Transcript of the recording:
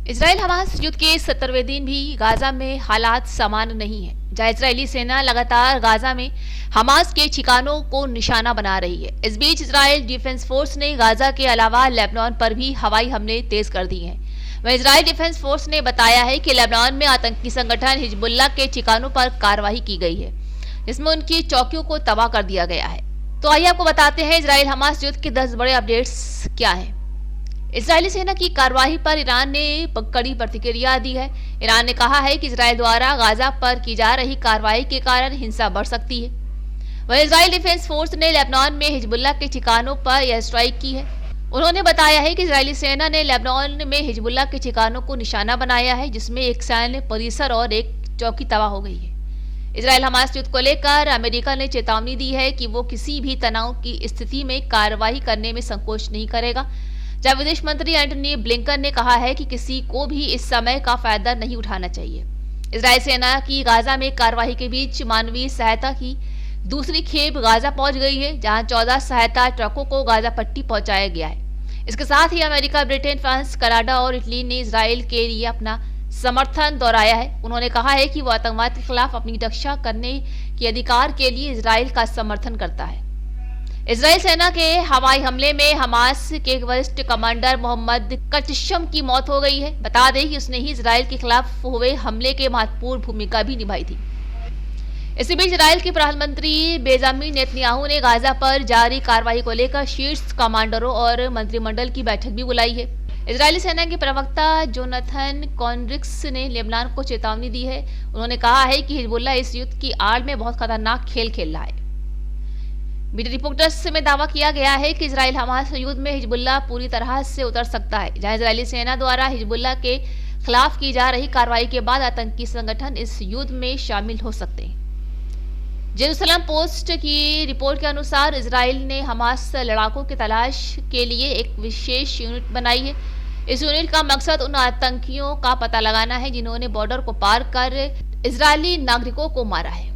Israel Hamas युद्ध के 70वें दिन भी गाजा में हालात सामान्य नहीं है, जहां इजरायली सेना लगातार गाजा में हमास के ठिकानों को निशाना बना रही है। इस बीच इजराइल डिफेंस फोर्स ने गाजा के अलावा लेबनान पर भी हवाई हमले तेज कर दिए हैं। वहीं इजराइल डिफेंस फोर्स ने बताया है कि लेबनान में आतंकी संगठन हिजबुल्लाह के ठिकानों पर कार्रवाई की गई है, जिसमें उनकी चौकियों को तबाह कर दिया गया है। तो आइए आपको बताते हैं इजराइल हमास युद्ध के 10 बड़े अपडेट्स क्या हैं। इजरायली सेना की कार्रवाई पर ईरान ने कड़ी प्रतिक्रिया दी है। ईरान ने कहा है कि इजराइल द्वारा गाजा पर की जा रही कार्रवाई के कारण हिंसा बढ़ सकती है। वहीं इजराइल डिफेंस फोर्स ने लेबनान में हिजबुल्लाह के ठिकानों पर एयर स्ट्राइक की है। उन्होंने बताया है कि इजरायली सेना ने लेबनान में हिजबुल्लाह के ठिकानों को निशाना बनाया है, जिसमें एक सैन्य परिसर और एक चौकी तबाह हो गई है। इजराइल हमास युद्ध को लेकर अमेरिका ने चेतावनी दी है कि वो किसी भी तनाव की स्थिति में कार्रवाई करने में संकोच नहीं करेगा। जब विदेश मंत्री एंटनी ब्लिंकन ने कहा है कि किसी को भी इस समय का फायदा नहीं उठाना चाहिए। इजराइल सेना की गाजा में कार्रवाई के बीच मानवीय सहायता की दूसरी खेप गाजा पहुंच गई है, जहां 14 सहायता ट्रकों को गाजा पट्टी पहुंचाया गया है। इसके साथ ही अमेरिका, ब्रिटेन, फ्रांस, कनाडा और इटली ने इजराइल के लिए अपना समर्थन दोहराया है। उन्होंने कहा है कि वो आतंकवाद के खिलाफ अपनी रक्षा करने के अधिकार के लिए इजराइल का समर्थन करता है। इजराइल सेना के हवाई हमले में हमास के वरिष्ठ कमांडर मोहम्मद कटशम की मौत हो गई है। बता दें कि उसने ही इजराइल के खिलाफ हुए हमले के महत्वपूर्ण भूमिका भी निभाई थी। इसी बीच इजराइल के प्रधानमंत्री बेंजामिन नेतन्याहू ने गाजा पर जारी कार्रवाई को लेकर शीर्ष कमांडरों और मंत्रिमंडल की बैठक भी बुलाई है। इजरायली सेना के प्रवक्ता जोनाथन कॉन्ड्रिक्स ने लेबनान को चेतावनी दी है। उन्होंने कहा है कि हिजबुल्लाह इस युद्ध की आड़ में बहुत खतरनाक खेल खेल रहा है। मीडिया रिपोर्टर्स में दावा किया गया है कि इजराइल हमास युद्ध में हिजबुल्लाह पूरी तरह से उतर सकता है, जहां इजरायली सेना द्वारा हिजबुल्लाह के खिलाफ की जा रही कार्रवाई के बाद आतंकी संगठन इस युद्ध में शामिल हो सकते हैं। जेरूसलम पोस्ट की रिपोर्ट के अनुसार इजराइल ने हमास लड़ाकों की तलाश के लिए एक विशेष यूनिट बनाई है। इस यूनिट का मकसद उन आतंकियों का पता लगाना है जिन्होंने बॉर्डर को पार कर इजरायली नागरिकों को मारा है।